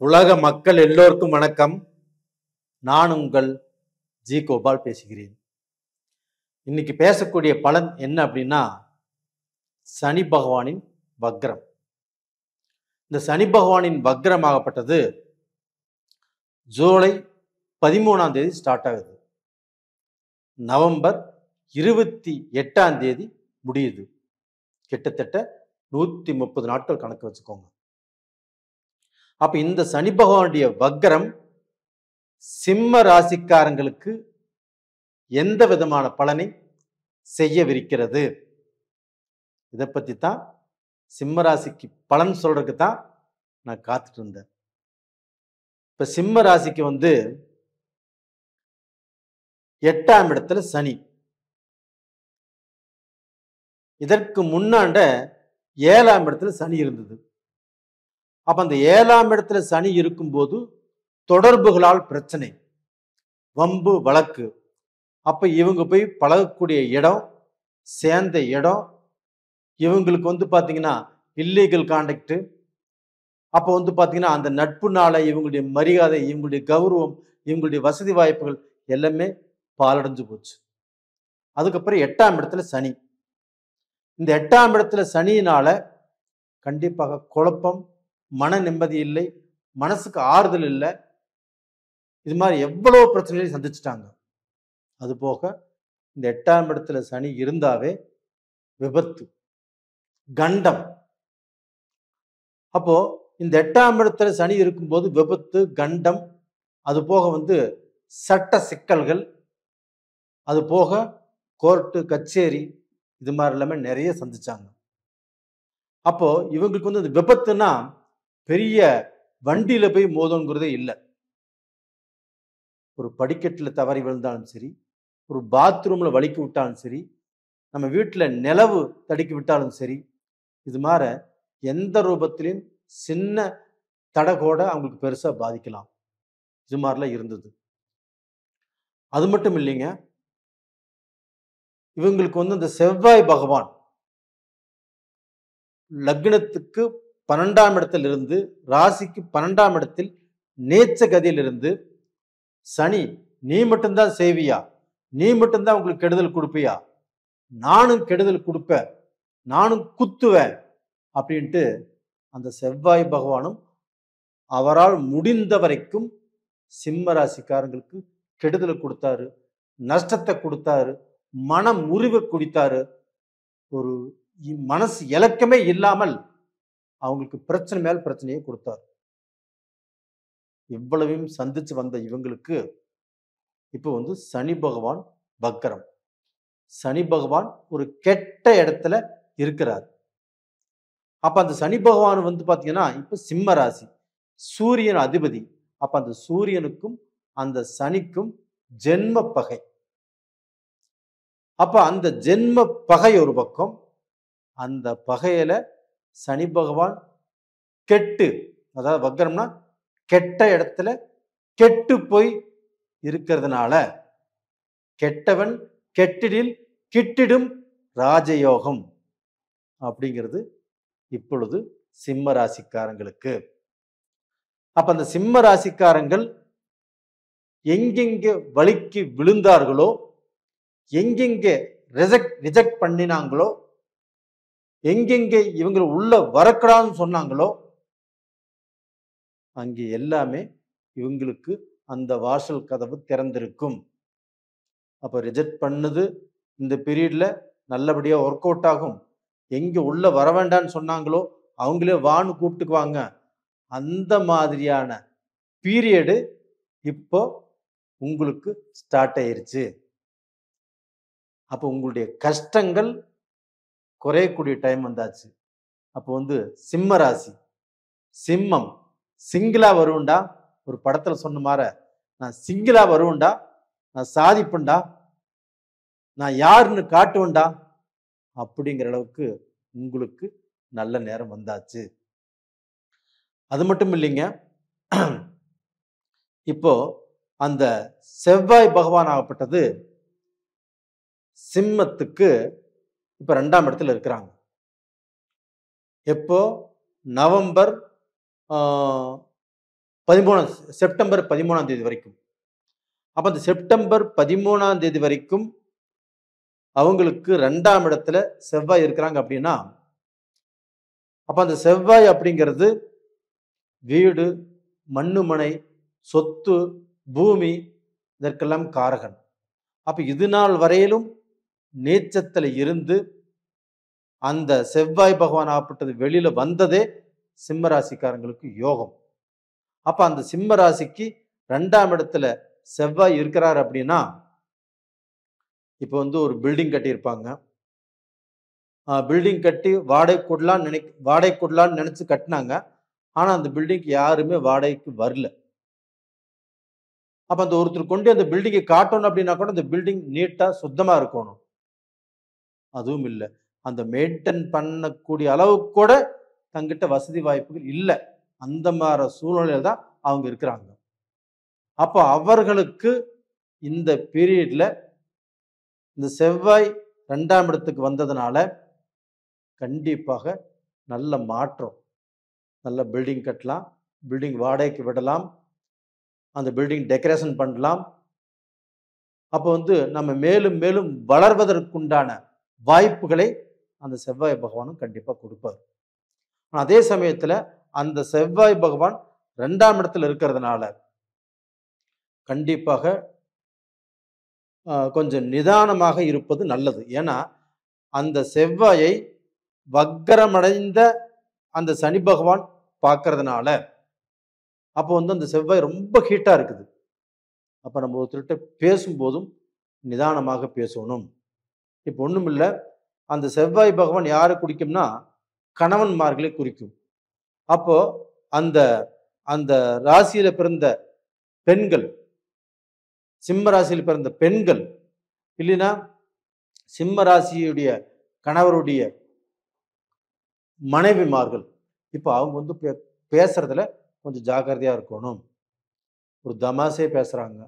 உலக மக்கள் எல்லோருக்கும் வணக்கம். நான் உங்கள் ஜி கோபால் பேசுகிறேன். இன்னைக்கு பேசக்கூடிய பலன் என்ன அப்படின்னா, சனி பகவானின் வக்ரம். இந்த சனி பகவானின் வக்ரம் ஆகப்பட்டது ஜூலை 13ஆம் தேதி ஸ்டார்ட் ஆகுது. நவம்பர் 28ஆம் தேதி முடியுது. கிட்டத்தட்ட 130 நாட்கள் கணக்கு வச்சுக்கோங்க. அப்ப இந்த சனி பகவானுடைய வக்ரம் சிம்ம ராசிக்காரங்களுக்கு எந்த விதமான பலனை செய்யவிருக்கிறது, இதை பத்தி தான் சிம்ம ராசிக்கு பலன் சொல்றதுக்கு தான் நான் காத்துட்டு இருந்தேன். இப்ப சிம்ம ராசிக்கு 8ஆம் இடத்துல சனி, இதற்கு முன்னாண்ட 7ஆம் இடத்துல சனி இருந்தது. அப்ப அந்த 7ஆம் இடத்துல சனி இருக்கும்போது தொடர்புகளால் பிரச்சனை, வம்பு வழக்கு. அப்ப இவங்க போய் பழகக்கூடிய இடம், சேர்ந்த இடம், இவங்களுக்கு பாத்தீங்கன்னா இல்லீகல் கான்டாக்ட். அப்ப பாத்தீங்கன்னா அந்த நட்புனால இவங்களுடைய மரியாதை, இவங்களுடைய கௌரவம், இவங்களுடைய வசதி வாய்ப்புகள் எல்லாமே பாலடைஞ்சு போச்சு. அதுக்கப்புறம் 8ஆம் இடத்துல சனி. இந்த 8ஆம் இடத்துல சனியினால கண்டிப்பாக குழப்பம், மன நிம்மதி இல்லை, மனசுக்கு ஆறுதல் இல்லை. இது மாதிரி எவ்வளவு பிரச்சனைகளை சந்திச்சுட்டாங்க. அது போக இந்த 8ஆம் இடத்துல சனி இருந்தாவே விபத்து, கண்டம். அப்போ இந்த 8ஆம் இடத்துல சனி இருக்கும்போது விபத்து, கண்டம், அது போக சட்ட சிக்கல்கள், அது போக கோர்ட்டு கச்சேரி, இது மாதிரி எல்லாமே நிறைய சந்திச்சாங்க. அப்போ இவங்களுக்கு இந்த விபத்துனா பெரிய வண்டியில போய் மோதங்கிறதே இல்லை. ஒரு படிக்கட்டில் தவறி விழுந்தாலும் சரி, ஒரு பாத்ரூம்ல வலிக்கி விட்டாலும் சரி, நம்ம வீட்டுல நிலவு தடுக்கி விட்டாலும் சரி, இது மாதிரி எந்த ரூபத்திலையும் சின்ன தடகோட அவங்களுக்கு பெருசா பாதிக்கலாம். இது மாதிரிலாம் இருந்தது. அது மட்டும் இல்லைங்க, இவங்களுக்கு இந்த செவ்வாய் பகவான் லக்னத்துக்கு 12ஆம் இடத்தில் இருந்து, ராசிக்கு 12ஆம் இடத்தில் நேச்ச கதியில் இருந்து, சனி நீ மட்டும்தான் செய்வியா, நீ மட்டும்தான் உங்களுக்கு கெடுதல் கொடுப்பியா, நானும் கெடுதல் கொடுப்பேன், நானும் குத்துவேன் அப்படின்ட்டு அந்த செவ்வாய் பகவானும் அவரால் முடிந்த வரைக்கும் சிம்ம ராசிக்காரங்களுக்கு கெடுதலை கொடுத்தாரு, நஷ்டத்தை கொடுத்தாரு, மன முறிவை குடித்தாரு. ஒரு மனசு இலக்கமே இல்லாமல் அவங்களுக்கு பிரச்சனை மேல் பிரச்சனையை கொடுத்தார். இவ்வளவையும் சந்திச்சு வந்த இவங்களுக்கு இப்போ சனி பகவான் வக்ரம். சனி பகவான் ஒரு கெட்ட இடத்துல இருக்கிறார். அப்ப அந்த சனி பகவான் பாத்தீங்கன்னா இப்ப சிம்ம ராசி, சூரியன் அதிபதி. அப்ப அந்த சூரியனுக்கும் அந்த சனிக்கும் ஜென்ம பகை. அப்ப அந்த ஜென்ம பகை ஒரு பக்கம், அந்த பகையில சனி பகவான் கெட்டு, அதாவது வக்ரம்னா கெட்ட இடத்துல கெட்டு போய் இருக்கிறதுனால கெட்டவன் கெட்டிடில் கிட்டிடும் ராஜயோகம் அப்படிங்கிறது இப்பொழுது சிம்ம ராசிக்காரங்களுக்கு. அப்ப அந்த சிம்ம ராசிக்காரங்கள் எங்கெங்க வலிக்கு விழுந்தார்களோ, எங்கெங்க ரிஜெக்ட் பண்ணினாங்களோ, எங்கெங்க இவங்க உள்ள வரக்கூடாதுன்னு சொன்னாங்களோ, அங்கே எல்லாமே இவங்களுக்கு அந்த வாசல் கதவு திறந்திருக்கும். அப்ப ரிஜெக்ட் பண்ணது இந்த பீரியட்ல நல்லபடியா ஒர்க் அவுட் ஆகும். எங்க உள்ள வர வேண்டாம்னு சொன்னாங்களோ அவங்களே வான்னு கூப்பிட்டுக்குவாங்க. அந்த மாதிரியான பீரியடு இப்போ உங்களுக்கு ஸ்டார்ட் ஆயிருச்சு. அப்போ உங்களுடைய கஷ்டங்கள் குறையக்கூடிய டைம் வந்தாச்சு. அப்போ சிம்ம ராசி, சிம்மம் சிங்கிளா வருவண்டா, ஒரு படத்துல சொன்ன மாதிரி நான் சிங்கிளா வருவண்டா, நான் சாதிப்பண்டா, நான் யாருன்னு காட்டுவேன்டா அப்படிங்கிற அளவுக்கு உங்களுக்கு நல்ல நேரம் வந்தாச்சு. அது மட்டும் இல்லைங்க, இப்போ அந்த செவ்வாய் பகவான் ஆகப்பட்டது சிம்மத்துக்கு இப்ப 2ஆம் இடத்துல இருக்கிறாங்க. எப்போ நவம்பர் செப்டம்பர் 13ஆம் தேதி வரைக்கும். அப்ப அந்த செப்டம்பர் 13ஆம் தேதி வரைக்கும் அவங்களுக்கு 2ஆம் இடத்துல செவ்வாய் இருக்கிறாங்க அப்படின்னா, அப்ப அந்த செவ்வாய் அப்படிங்கிறது வீடு, மண்ணு மனை, சொத்து, பூமி இதற்கெல்லாம் காரகன். அப்ப இது நாள் வரையிலும் நீச்சத்துல இருந்து அந்த செவ்வாய் பகவான் ஆப்பட்டது வெளியில வந்ததே சிம்ம ராசிக்காரங்களுக்கு யோகம். அப்ப அந்த சிம்ம ராசிக்கு 2ஆம் இடத்துல செவ்வாய் இருக்கிறார் அப்படின்னா, இப்போ வந்து ஒரு பில்டிங் கட்டியிருப்பாங்க. பில்டிங் கட்டி வாடகை கொடலான்னு நினைச்சு கட்டினாங்க. ஆனா அந்த பில்டிங்க்கு யாருமே வாடகைக்கு வரல. அப்ப அந்த ஒருத்தர் கொண்டு அந்த பில்டிங்கை காட்டணும் அப்படின்னா கூட அந்த பில்டிங் நீட்டா சுத்தமா இருக்கணும். அதுவும் இல்லை. அந்த மெயின்டைன் பண்ணக்கூடிய அளவுக்கு கூட தங்கிட்ட வசதி வாய்ப்புகள் இல்லை. அந்த மாதிரி சூழ்நிலையில தான் அவங்க இருக்கிறாங்க. அப்போ அவர்களுக்கு இந்த பீரியட்ல இந்த செவ்வாய் 2ஆம் இடத்துக்கு வந்ததுனால கண்டிப்பாக நல்ல மாற்றம். நல்ல பில்டிங் கட்டலாம், பில்டிங் வாடகைக்கு விடலாம், அந்த பில்டிங் டெக்கரேஷன் பண்ணலாம். அப்போ வந்து நம்ம மேலும் மேலும் வளர்வதற்குண்டான வாய்ப்புகளை அந்த செவ்வாய் பகவானும் கண்டிப்பா கொடுப்பார். அதே சமயத்துல அந்த செவ்வாய் பகவான் 2ஆம் இடத்துல இருக்கிறதுனால கண்டிப்பாக கொஞ்சம் நிதானமாக இருப்பது நல்லது. ஏன்னா அந்த செவ்வாயை வக்கரமடைந்த அந்த சனி பகவான் பார்க்கறதுனால அப்போ வந்து அந்த செவ்வாய் ரொம்ப ஹீட்டா இருக்குது. அப்ப நம்ம ஒருத்தர்கிட்ட பேசும்போதும் நிதானமாக பேசணும். இப்போ ஒண்ணும் இல்லை, அந்த செவ்வாய் பகவான் யாரை குறிக்கும்னா கணவன்மார்களை குறிக்கும். அப்போ அந்த அந்த ராசியில பிறந்த பெண்கள், சிம்ம ராசியில் பிறந்த பெண்கள் இல்லைன்னா சிம்ம ராசியுடைய கணவருடைய மனைவிமார்கள், இப்போ அவங்க வந்து பேசுறதுல கொஞ்சம் ஜாக்கிரதையா இருக்கணும். ஒரு தமாசே பேசுறாங்க,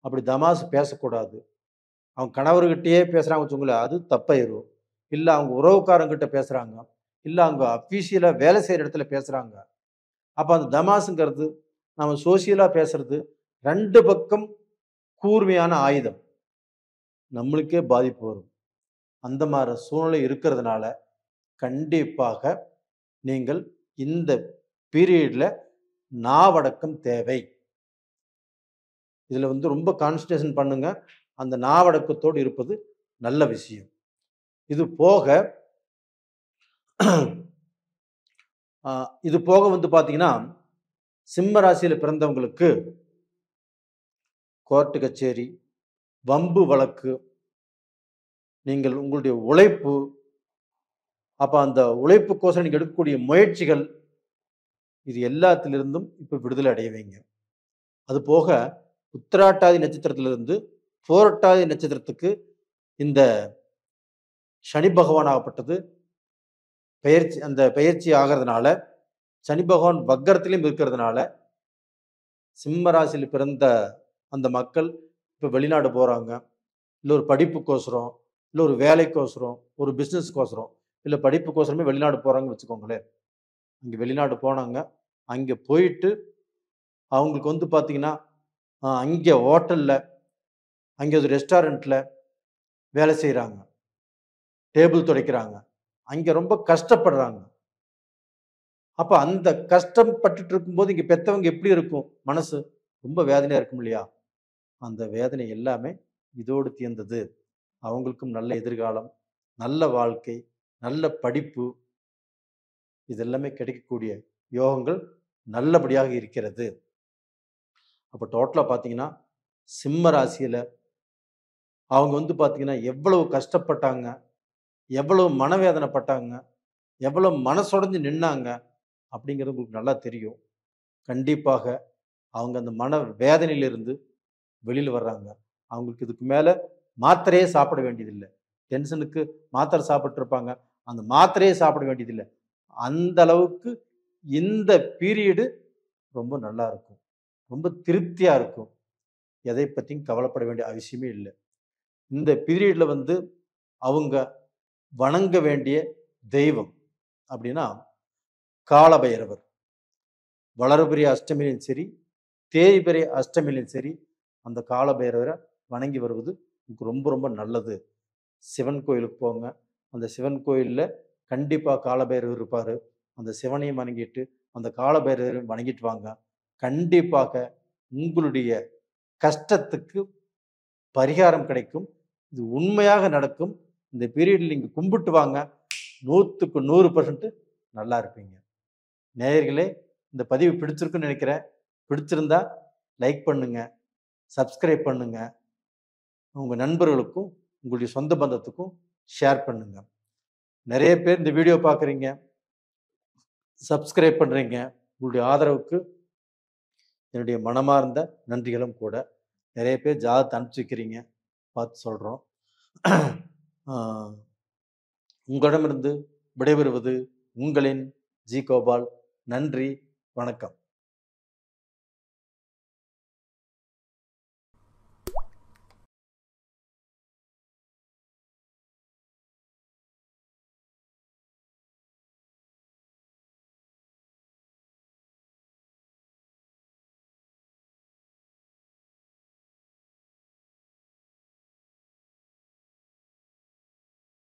அப்படி தமாசு பேசக்கூடாது. அவங்க கணவர்கிட்டயே பேசுறாங்க வச்சுக்கோங்களேன், அது தப்பாயிரும். இல்லை அவங்க உறவுக்காரங்கிட்ட பேசுறாங்க, இல்லை அவங்க அஃபீஷியலா வேலை செய்யற இடத்துல பேசுறாங்க. அப்ப அந்த தமாசுங்கிறது நம்ம சோசியலா பேசுறது 2 பக்கம் கூர்மையான ஆயுதம், நம்மளுக்கே பாதிப்பு வரும். அந்த மாதிரி சூழ்நிலை இருக்கிறதுனால கண்டிப்பாக நீங்கள் இந்த பீரியட்ல நாவடக்கம் தேவை. இதுல வந்து ரொம்ப கான்சன்ட்ரேஷன் பண்ணுங்க. அந்த நாவடக்கத்தோடு இருப்பது நல்ல விஷயம். இது போக வந்து பாத்தீங்கன்னா சிம்ம ராசியில பிறந்தவங்களுக்கு கோர்ட்டு கச்சேரி, வம்பு வழக்கு, நீங்கள் உங்களுடைய உழைப்பு, அப்ப அந்த உழைப்புக்கோசம் நீங்க எடுக்கக்கூடிய முயற்சிகள், இது எல்லாத்திலிருந்தும் இப்ப விடுதலை அடைவீங்க. அது போக உத்திராட்டாதி நட்சத்திரத்திலிருந்து போரட்டாதி நட்சத்திரத்துக்கு இந்த சனி பகவான் ஆகப்பட்டது பயிற்சி ஆகிறதுனால, சனி பகவான் வக்கரத்திலையும் இருக்கிறதுனால சிம்ம ராசியில் பிறந்த அந்த மக்கள் இப்போ வெளிநாடு போறாங்க. இல்லை ஒரு படிப்புக்கோசரம், இல்லை ஒரு வேலைக்கோசரம், ஒரு பிஸ்னஸ்க்கோசரம், இல்லை படிப்புக்கோசரமே வெளிநாடு போறாங்கன்னு வச்சுக்கோங்களேன். அங்கே வெளிநாடு போனாங்க. அங்கே போயிட்டு அவங்களுக்கு வந்து பார்த்தீங்கன்னா அங்கே ஹோட்டலில், அங்கே ஒரு ரெஸ்டாரண்ட்டில் வேலை செய்கிறாங்க, டேபிள் துடைக்கிறாங்க, அங்கே ரொம்ப கஷ்டப்படுறாங்க. அப்போ அந்த கஷ்டப்பட்டுட்டு இருக்கும்போது இங்கே பெற்றவங்க எப்படி இருக்கும் மனசு? ரொம்ப வேதனையாக இருக்கும் இல்லையா? அந்த வேதனை எல்லாமே இதோடு தீர்ந்தது. அவங்களுக்கும் நல்ல எதிர்காலம், நல்ல வாழ்க்கை, நல்ல படிப்பு, இதெல்லாமே கிடைக்கக்கூடிய யோகங்கள் நல்லபடியாக இருக்கிறது. அப்போ டோட்டலாக பார்த்தீங்கன்னா சிம்ம ராசியில அவங்க வந்து பார்த்தீங்கன்னா எவ்வளவு கஷ்டப்பட்டாங்க, எவ்வளவு மனவேதனைப்பட்டாங்க, எவ்வளவு மனசுடைஞ்சு நின்னாங்க அப்படிங்கிறது உங்களுக்கு நல்லா தெரியும். கண்டிப்பாக அவங்க அந்த மன வேதனையிலிருந்து வெளியில் வர்றாங்க. அவங்களுக்கு இதுக்கு மேலே மாத்திரையே சாப்பிட வேண்டியதில்லை. டென்ஷனுக்கு மாத்திரை சாப்பிட்டு இருப்பாங்க, அந்த மாத்திரையே சாப்பிட வேண்டியதில்லை. அந்த அளவுக்கு இந்த பீரியடு ரொம்ப நல்லா இருக்கும், ரொம்ப திருப்தியா இருக்கும். எதை பற்றியும் கவலைப்பட வேண்டிய அவசியமே இல்லை. இந்த பீரியட்ல வந்து அவங்க வணங்க வேண்டிய தெய்வம் அப்படின்னா காலபைரவர். வளர்பிறை அஷ்டமியிலும் சரி, தேய்பிறை அஷ்டமியிலும் சரி, அந்த காலபைரவரை வணங்கி வருவது உங்களுக்கு ரொம்ப ரொம்ப நல்லது. சிவன் கோயிலுக்கு போங்க. அந்த சிவன் கோயிலில் கண்டிப்பாக காலபைரவர் இருப்பார். அந்த சிவனையும் வணங்கிட்டு அந்த காலபைரவரையும் வணங்கிட்டு வாங்க. கண்டிப்பாக உங்களுடைய கஷ்டத்துக்கு பரிகாரம் கிடைக்கும். இது உண்மையாக நடக்கும். இந்த பீரியடில் நீங்கள் கும்பிட்டு வாங்க. 100க்கு 100% நல்லா இருப்பீங்க. நேயர்களே, இந்த பதிவு பிடிச்சிருக்குன்னு நினைக்கிறேன். பிடிச்சிருந்தா லைக் பண்ணுங்க, சப்ஸ்கிரைப் பண்ணுங்க, உங்கள் நண்பர்களுக்கும் உங்களுடைய சொந்த பந்தத்துக்கும் ஷேர் பண்ணுங்க. நிறைய பேர் இந்த வீடியோ பார்க்குறீங்க, சப்ஸ்கிரைப் பண்ணுறீங்க. உங்களுடைய ஆதரவுக்கு என்னுடைய மனமார்ந்த நன்றிகளும் கூட. நிறைய பேர் ஜாதகத்தை அனுப்பிச்சி வைக்கிறீங்க, பார்த்து சொல்கிறோம். உங்களிடமிருந்து விடைபெறுவது உங்களின் ஜி கோபால். நன்றி, வணக்கம்.